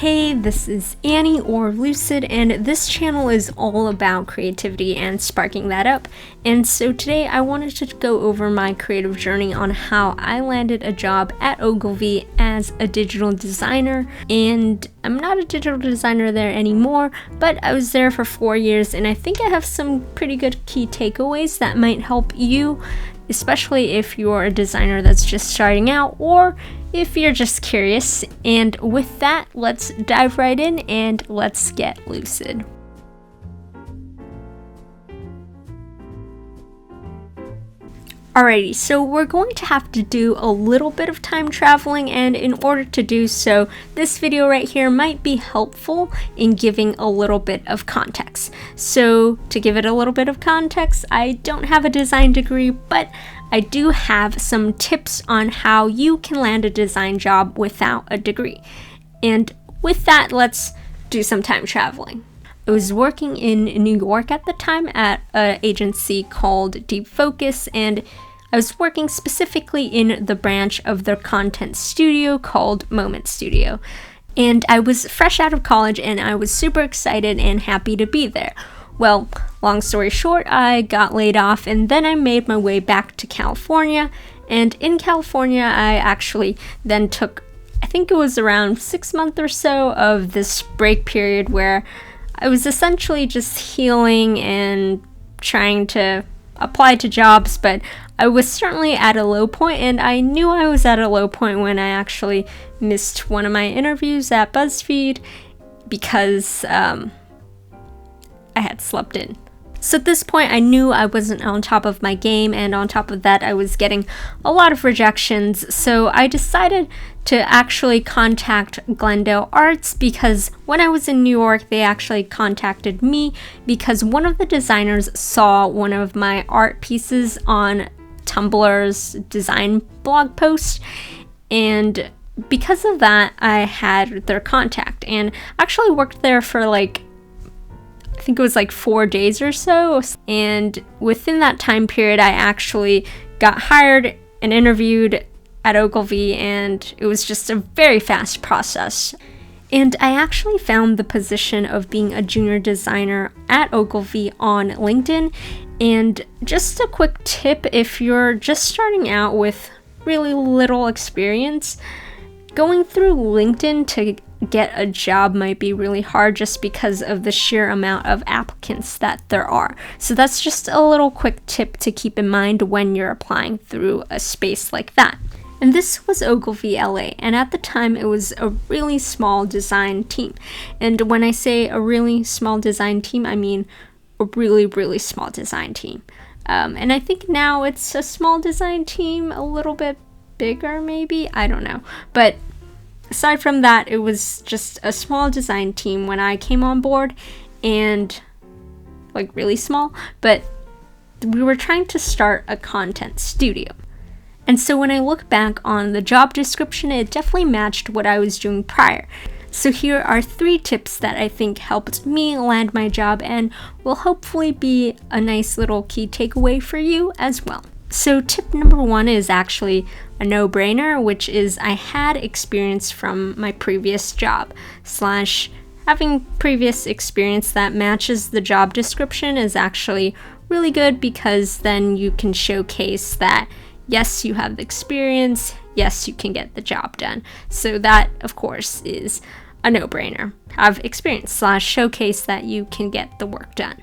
Hey, this is Annie or Liucid, and this channel is all about creativity and sparking that up. And so today I wanted to go over my creative journey on how I landed a job at Ogilvy as a digital designer. And I'm not a digital designer there anymore, but I was there for 4 years, and I think I have some pretty good key takeaways that might help you, especially if you're a designer that's just starting out or if you're just curious. And with that, let's dive right in and let's get lucid. Alrighty, so we're going to have to do a little bit of time traveling, and in order to do so, this video right here might be helpful in giving a little bit of context. So to give it a little bit of context, I don't have a design degree, but I do have some tips on how you can land a design job without a degree. And with that, let's do some time traveling. I was working in New York at the time at an agency called Deep Focus, and I was working specifically in the branch of their content studio called Moment Studio. And I was fresh out of college, and I was super excited and happy to be there. Well, long story short, I got laid off, and then I made my way back to California. And in California, I actually then took, I think it was around 6 months or so of this break period where I was essentially just healing and trying to apply to jobs, but I was certainly at a low point, and I knew I was at a low point when I actually missed one of my interviews at BuzzFeed because I had slept in. So at this point, I knew I wasn't on top of my game, and on top of that, I was getting a lot of rejections. So I decided to actually contact Glendale Arts, because when I was in New York, they actually contacted me because one of the designers saw one of my art pieces on Tumblr's design blog post, and because of that, I had their contact and actually worked there for I think it was 4 days or so. And within that time period, I actually got hired and interviewed at Ogilvy, and it was just a very fast process. And I actually found the position of being a junior designer at Ogilvy on LinkedIn. And just a quick tip, if you're just starting out with really little experience, going through LinkedIn to get a job might be really hard just because of the sheer amount of applicants that there are. So that's just a little quick tip to keep in mind when you're applying through a space like that. And this was Ogilvy LA, and at the time it was a really small design team. And when I say a really small design team, I mean a really, really small design team. And I think now it's a small design team, a little bit bigger maybe, I don't know. But aside from that, it was just a small design team when I came on board, and really small, but we were trying to start a content studio. And so when I look back on the job description, it definitely matched what I was doing prior. So here are 3 tips that I think helped me land my job and will hopefully be a nice little key takeaway for you as well. So tip number 1 is actually a no-brainer, which is I had experience from my previous job / having previous experience that matches the job description is actually really good, because then you can showcase that yes, you have the experience, yes, you can get the job done. So that, of course, is a no-brainer. Have experience / showcase that you can get the work done.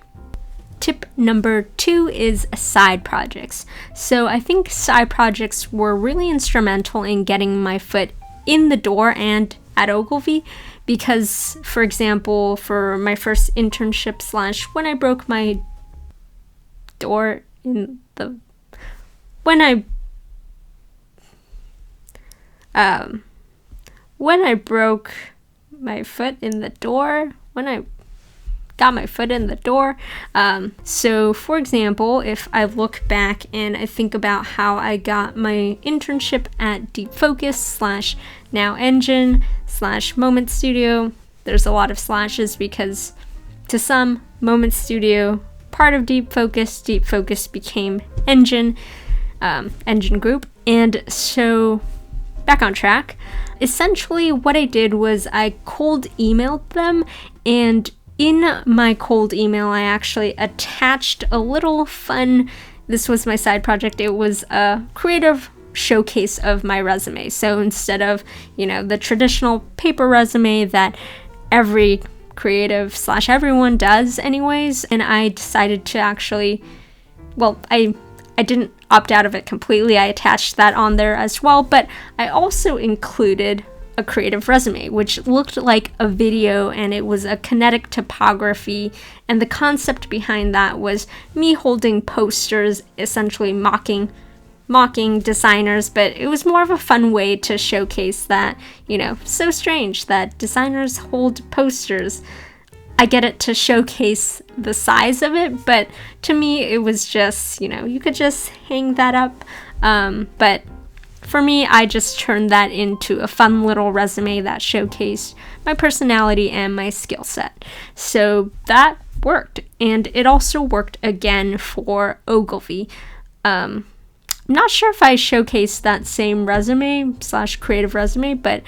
Tip number 2 is side projects. So I think side projects were really instrumental in getting my foot in the door and at Ogilvy, because, for example, for my first internship / when I broke my door in the when I broke my foot in the door, when I got my foot in the door. So for example, if I look back and I think about how I got my internship at Deep Focus / now Engine / Moment Studio, there's a lot of slashes because to some, Moment Studio, part of Deep Focus became Engine Group. And so back on track. Essentially, what I did was I cold emailed them, and in my cold email, I actually attached a little fun, this was my side project, it was a creative showcase of my resume. So instead of, the traditional paper resume that every creative / everyone does anyways, and I decided to actually, I didn't opt out of it completely. I attached that on there as well, but I also included a creative resume, which looked like a video, and it was a kinetic topography, and the concept behind that was me holding posters, essentially mocking designers, but it was more of a fun way to showcase that, so strange that designers hold posters. I get it to showcase the size of it, but to me it was just, you could just hang that up. But for me, I just turned that into a fun little resume that showcased my personality and my skill set. So that worked, and it also worked again for Ogilvy. I'm not sure if I showcased that same resume / creative resume, but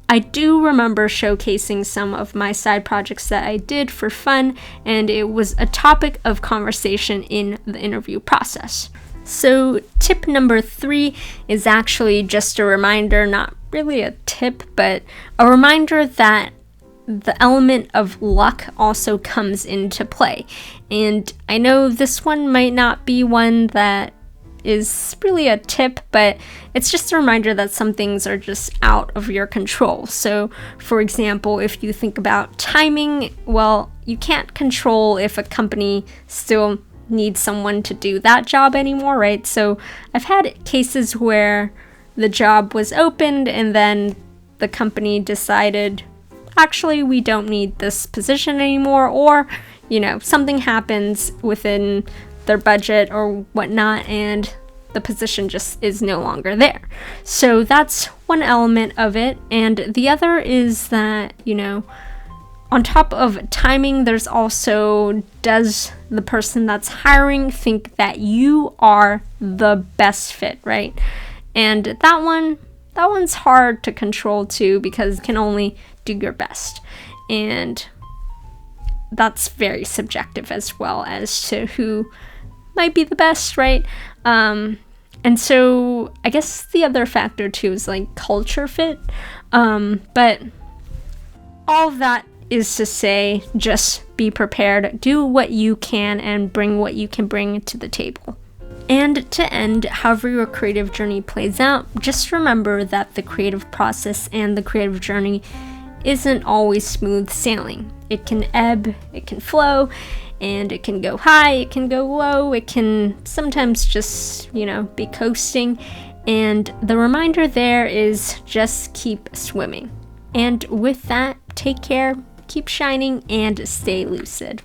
I do remember showcasing some of my side projects that I did for fun, and it was a topic of conversation in the interview process. So tip number 3 is actually just a reminder, not really a tip, but a reminder that the element of luck also comes into play. And I know this one might not be one that is really a tip, but it's just a reminder that some things are just out of your control. So for example, if you think about timing, well, you can't control if a company still needs someone to do that job anymore, right? So I've had cases where the job was opened and then the company decided, actually, we don't need this position anymore, or, something happens within their budget or whatnot, and the position just is no longer there. So that's one element of it. And the other is that, on top of timing, there's also, does the person that's hiring think that you are the best fit, right? And that one's hard to control too, because you can only do your best. And that's very subjective as well as to who might be the best, right? And so I guess the other factor too is like culture fit. But all of that is to say, just be prepared, do what you can, and bring what you can bring to the table. And to end, however your creative journey plays out, just remember that the creative process and the creative journey isn't always smooth sailing. It can ebb, it can flow, and it can go high, it can go low, it can sometimes just, be coasting. And the reminder there is just keep swimming. And with that, take care, keep shining, and stay lucid.